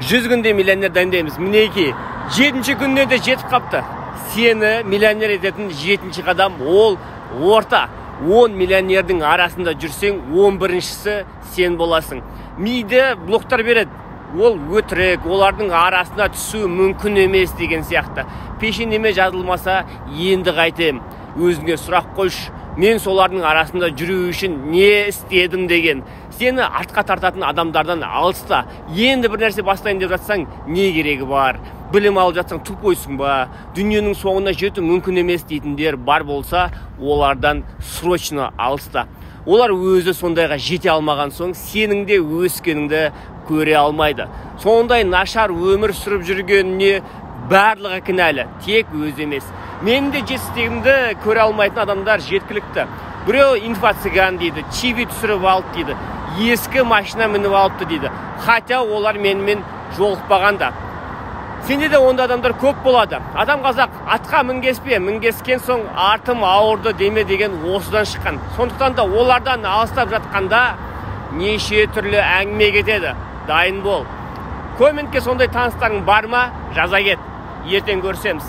100 күнде миллионер дайындаймыз. Мінеки, 7-ші күнде де жетіп қапты. Сені миллионер ететін 7-ші қадам ол орта. 10 миллионердің арасында жүрсең, 11-шісі сен боласың. Миді блоктар береді. Ол өтірік, олардың арасына түсу мүмкін емес деген сияқты. Пешенеме жазылмаса, енді қайтем. Өзіңе сұрақ қойш. Мен солардың арасында жүру үшін не істедім деген. Сені артқа тартатын адамдардан алыста. Енді бір нәрсе бастайын деп жатсаң, не керегі бар? Білім алып жатсаң тупойсың ба? Дүниенің соңына жету мүмкін емес дейтіндер бар болса, олардан срочно алыста. Олар өзі сондайға жете алмаған соң, сенің де өскеніңді көре алмайды. Сондай нашар өмір сүріп жүргеніне барлығы кінәлі, тек өз емес. Мен де жетістігімді көре алмайтын адамдар жеткілікті. Біреу инфо-цыган дейді, чиви түсіріп алып дейді, ескі машина мініп алыпты дейді. Хотя олар менімен жолықпағанда. Сенде де онда адамдар көп болады. Адам қазақ атқа мінгеспе, мінгескен соң артым ауырды деме деген осыдан шыққан. Сондықтан да олардан алыстап жатқанда неше түрлі әңгіме кетеді. Дайын бол. Комментке сондай таныстарың бар ма? Жаза кет. Ертең көрсеміз.